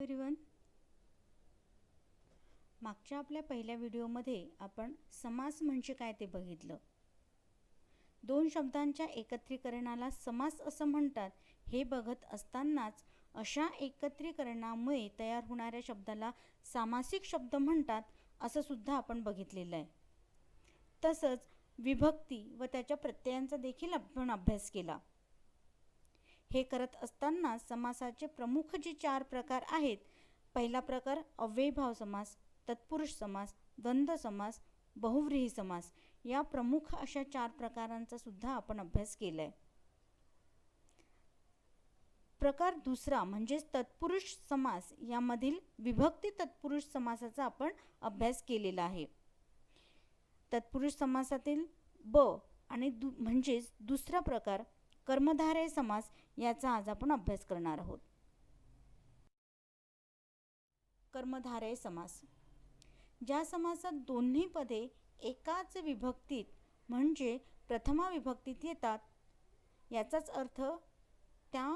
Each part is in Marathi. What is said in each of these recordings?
एव्हरीवन. मागच्या आपल्या पहिल्या व्हिडिओमध्ये आपण समास म्हणजे काय ते बघितलं. दोन शब्दांच्या एकत्रीकरणाला समास असं म्हणतात. हे बघत असतानाच अशा एकत्रीकरणामुळे तयार होणाऱ्या शब्दाला सामासिक शब्द म्हणतात असं सुद्धा आपण बघितलेलं आहे. तसंच विभक्ती व त्याच्या प्रत्ययांचा देखील आपण अभ्यास केला. हे करत असताना समासाचे प्रमुख जे 4 प्रकार आहेत. पहिला प्रकार अव्ययीभाव समास, तत्पुरुष समास, द्वंद्व समास, बहुव्रीही समास या प्रमुख अशा 4 प्रकारांचा सुद्धा आपण अभ्यास केलाय. प्रकार दुसरा म्हणजे तत्पुरुष समास, यामधील विभक्ती तत्पुरुष समासाचा आपण अभ्यास केलेला आहे. तत्पुरुष समासातील ब आणि म्हणजेच दुसरा प्रकार कर्मधारय समास याचा आज आपण अभ्यास करणार आहोत. कर्मधारय समास, ज्या समासात दोन्ही पदे एकाच विभक्तीत म्हणजे प्रथमा विभक्तीत येतात, याचाच अर्थ त्या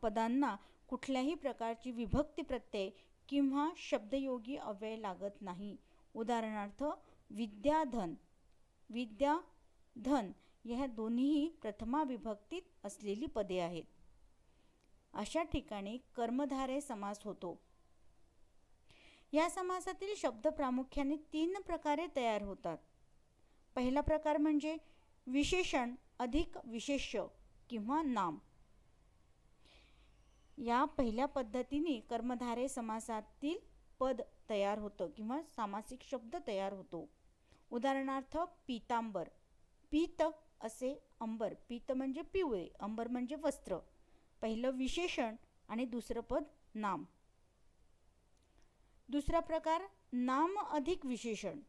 पदांना कुठल्याही प्रकारची विभक्ती प्रत्यय किंवा शब्दयोगी अव्यय लागत नाही. उदाहरणार्थ विद्याधन, विद्या, धन या दोन्ही प्रथमा विभक्तीत असलेली पदे आहेत. अशा ठिकाणी कर्मधारय समास होतो. या समासातील शब्द प्रामुख्याने 3 प्रकारे तयार होतात. पहिला प्रकार म्हणजे विशेषण अधिक विशेष्य किंवा नाम. या पहिल्या पद्धतीने कर्मधारय समासातील पद तयार होतं किंवा सामासिक शब्द तयार होतो. उदाहरणार्थ पीतांबर, पीत असे अंबर, पीत म्हणजे पिवळे, अंबर म्हणजे वस्त्र. पहिलं विशेषण आणि दुसरं पद नाम. दुसरा प्रकार नाम अधिक विशेषण,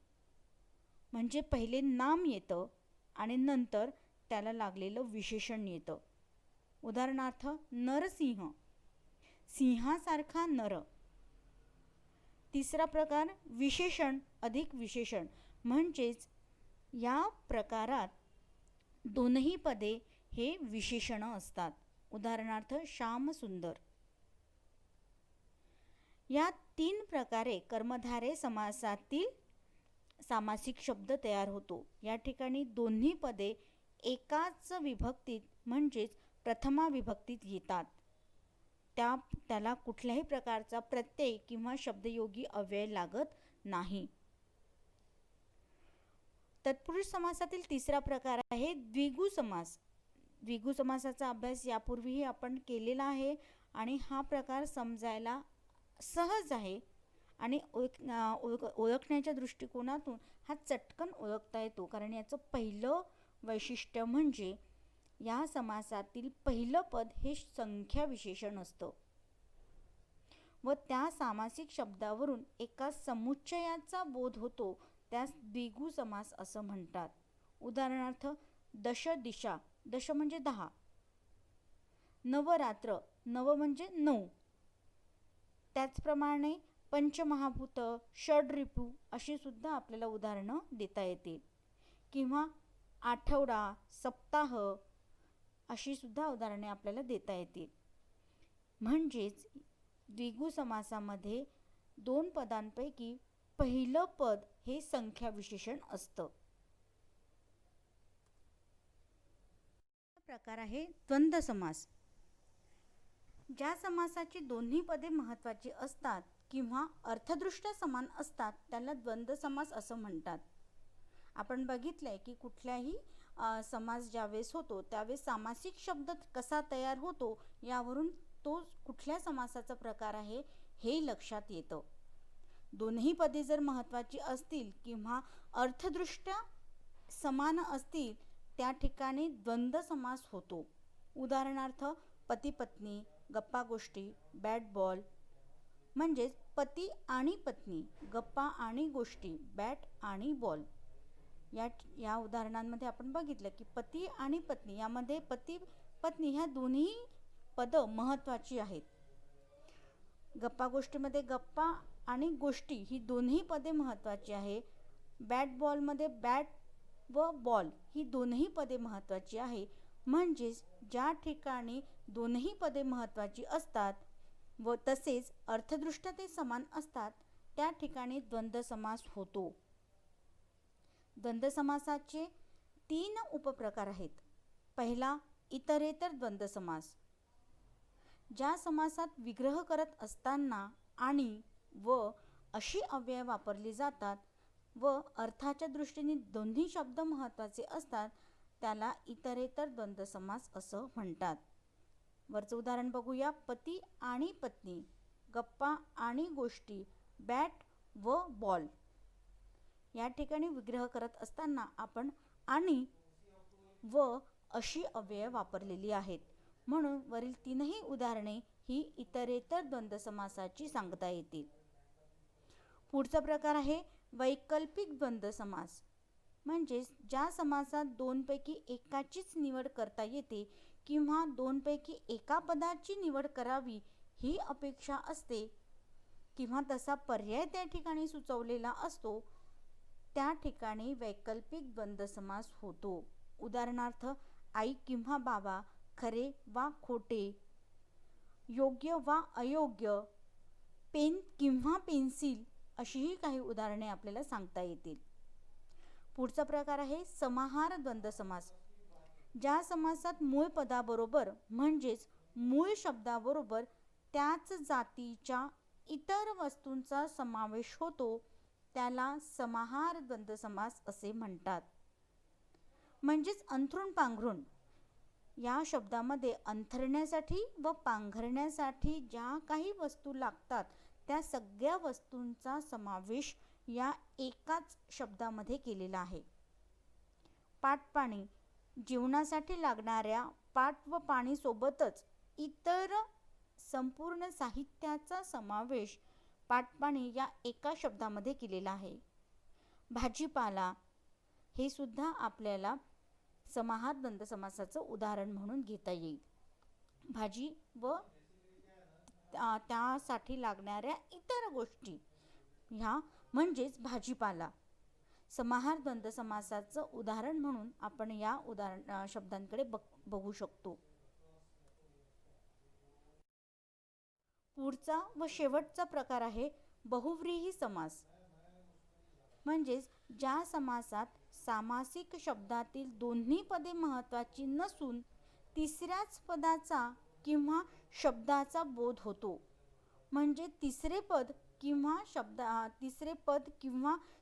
म्हणजे पहिले नाम येतं आणि नंतर त्याला लागलेलं विशेषण येतं. उदाहरणार्थ नरसिंह, सिंहासारखा नर. तिसरा प्रकार विशेषण अधिक विशेषण, म्हणजेच या प्रकारात दोनही पदे हे विशेषण असतात. उदाहरणार्थ श्यामसुंदर. या 3 प्रकारे कर्मधारय समासातील सामासिक शब्द तयार होतो. या ठिकाणी दोन्ही पदे एकाच विभक्तीत म्हणजेच प्रथमा विभक्तीत येतात. त्याला कुठल्याही प्रकारचा प्रत्यय किंवा शब्दयोगी अव्यय लागत नाही. तत्पुरुष समासातील तिसरा प्रकार आहे द्विगु समास. द्विगु समासाचा अभ्यास यापूर्वीही आपण केलेला आहे आणि हा प्रकार समजायला सहज आहे आणि ओळखण्याच्या दृष्टिकोनातून हा चटकन ओळखता येतो. कारण याचं पहिलं वैशिष्ट्य म्हणजे या समासातील पहिलं पद हे संख्या विशेषण असतं व त्या सामासिक शब्दावरून एका समुच्चयाचा बोध होतो. त्यास द्विगु समास असं म्हणतात. उदाहरणार्थ दश दिशा, दश म्हणजे 10. नवरात्र, नव म्हणजे 9. त्याचप्रमाणे पंचमहाभूत, षड्रिपू अशी सुद्धा आपल्याला उदाहरणं देता येतील. किंवा आठवडा, सप्ताह अशी सुद्धा उदाहरणे आपल्याला देता येतील. म्हणजेच द्विगु समासामध्ये 2 पदांपैकी पहिलं पद हे संख्या विशेषण असतं. प्रकार आहे द्वंद्व समास. ज्या समासाची दोन्ही पदे महत्त्वाची असतात किंवा अर्थदृष्ट्या समान असतात त्याला द्वंद्व समास असं म्हणतात. आपण बघितलंय की कुठल्याही समास ज्यावेळेस होतो त्यावेळेस सामासिक शब्द कसा तयार होतो यावरून तो कुठल्या समासाचा प्रकार आहे हे लक्षात येतं. दोन्ही पदे जर महत्त्वाची असतील किंवा अर्थदृष्ट्या समान असतील त्या ठिकाणी द्वंद्व समास होतो. उदाहरणार्थ पती पत्नी, गप्पा गोष्टी, बॅट बॉल. म्हणजेच पती आणि पत्नी, गप्पा आणि गोष्टी, बॅट आणि बॉल. या उदाहरणांमध्ये आपण बघितलं की पती आणि पत्नी यामध्ये पती पत्नी ह्या दोन्ही पदं महत्त्वाची आहेत. गप्पा गोष्टीमध्ये गप्पा आणि गोष्टी ही दोन्ही पदे महत्त्वाची आहे. बॅट बॉलमध्ये बॅट व बॉल ही दोन्ही पदे महत्त्वाची आहे. म्हणजेच ज्या ठिकाणी दोन्ही पदे महत्त्वाची असतात व तसेच अर्थदृष्ट्या ते समान असतात त्या ठिकाणी द्वंद्व समास होतो. द्वंद्व समासाचे 3 उपप्रकार आहेत. पहिला इतरेतर द्वंद्व समास. ज्या समासात विग्रह करत असताना आणि व अशी अव्यय वापरली जातात व अर्थाच्या दृष्टीने दोन्ही शब्द महत्त्वाचे असतात त्याला इतरेतर द्वंद्व समास असं म्हणतात. वरचं उदाहरण बघूया. पती आणि पत्नी, गप्पा आणि गोष्टी, बॅट व बॉल. या ठिकाणी विग्रह करत असताना आपण आणि व अशी अव्यय वापरलेली आहेत, म्हणून वरील 3ही उदाहरणे ही इतरेतर द्वंद्व समासाची सांगता येतील. पुढचा प्रकार आहे वैकल्पिक द्वंद्व समास. म्हणजेच ज्या समासात दोनपैकी एकाचीच निवड करता येते किंवा दोनपैकी एका पदाची निवड करावी ही अपेक्षा असते किंवा तसा पर्याय त्या ठिकाणी सुचवलेला असतो त्या ठिकाणी वैकल्पिक द्वंद्व समास होतो. उदाहरणार्थ आई किंवा बाबा, खरे वा खोटे, योग्य वा अयोग्य, पेन किंवा पेन्सिल अशीही काही उदाहरणे आपल्याला सांगता येतील. पुढचा प्रकार आहे समाहार द्वंद्व समास. ज्या समासात मूळ पदाबरोबर म्हणजेच मूळ शब्दाबरोबर त्याच जातीच्या इतर वस्तूंचा समावेश होतो त्याला समाहार द्वंद्व समास असे म्हणतात. म्हणजेच अंथरूण पांघरूण या शब्दामध्ये अंथरण्यासाठी व पांघरण्यासाठी ज्या काही वस्तू लागतात त्या सगळ्या वस्तूंचा समावेश या एकाच शब्दामध्ये केलेला आहे. पाट-पाणी, जीवनासाठी लागणाऱ्या पाट व पाणी सोबतच इतर संपूर्ण साहित्याचा समावेश पाट-पाणी या एका शब्दामध्ये केलेला आहे. भाजीपाला हे सुद्धा आपल्याला समाहार द्वंद्व समासाचं उदाहरण म्हणून घेता येईल. भाजी व त्यासाठी लागणाऱ्या इतर गोष्टी ह्या म्हणजेच भाजीपाला समाहार द्वंद्व समासाचं उदाहरण म्हणून आपण या शब्दांकडे बघू शकतो. पुढचा व शेवटचा प्रकार आहे बहुव्रीही समास. म्हणजेच ज्या समासात सामासिक शब्दातील दोन्ही पदे महत्त्वाची नसून तिसऱ्याच पदाचा किंवा शब्दाचा बोध होतो. म्हणजे तिसरे पद किंवा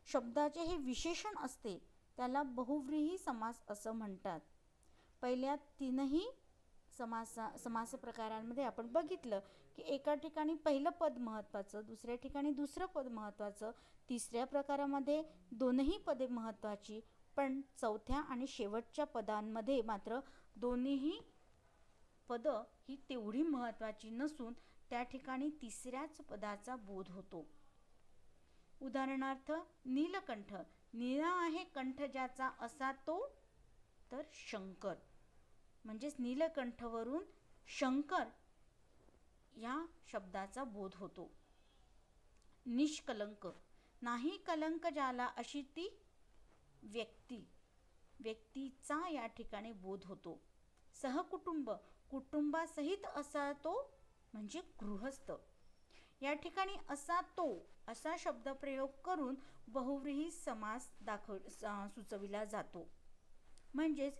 शब्दाचे हे विशेषण असते त्याला बहुव्रीही समास असं म्हणतात. पहिल्या 3ही समास प्रकारांमध्ये आपण बघितलं की एका ठिकाणी पहिलं पद महत्त्वाचं, दुसऱ्या ठिकाणी दुसरं पद महत्त्वाचं, तिसऱ्या प्रकारामध्ये दोनही पदे महत्त्वाची, पण चौथ्या आणि शेवटच्या पदांमध्ये मात्र दोन्हीही पदं ही तेवढी महत्त्वाची नसून त्या ठिकाणी तिसऱ्याच पदाचा बोध होतो. उदाहरणार्थ नीलकंठ, निळा आहे कंठ ज्याचा असा तो तर शंकर. म्हणजेच नीलकंठवरून शंकर या शब्दाचा बोध होतो. निष्कलंक, नाही कलंक ज्याला अशी ती व्यक्तीचा या ठिकाणी बोध होतो. सहकुटुंब, कुटुंबासहित असा तो म्हणजे गृहस्थ. या ठिकाणी असा तो असा शब्दप्रयोग करून बहुव्रीही समास सुचविला जातो. म्हणजेच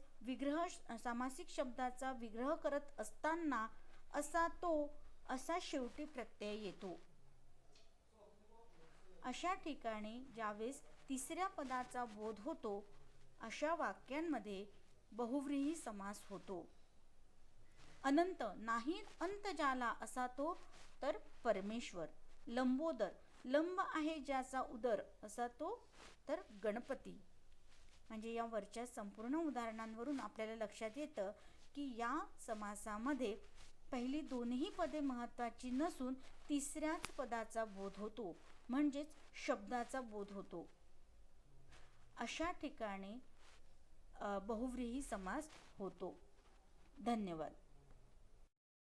सामासिक शब्दाचा विग्रह करत असताना असा तो असा शेवटी प्रत्यय येतो. अशा ठिकाणी ज्यावेळेस तिसऱ्या पदाचा बोध होतो अशा वाक्यांमध्ये बहुव्रीही समास होतो. अनंत, नाही अंत ज्याला असा तो तर परमेश्वर. लंबोदर, लंब आहे ज्याचा उदर असा तो तर गणपती. म्हणजे या वरच्या संपूर्ण उदाहरणांवरून आपल्याला लक्षात येतं की या समासामध्ये पहिली दोन्ही पदे महत्त्वाची नसून तिसऱ्याच पदाचा बोध होतो म्हणजेच शब्दाचा बोध होतो. अशा ठिकाणी बहुव्रीही समास होतो. धन्यवाद.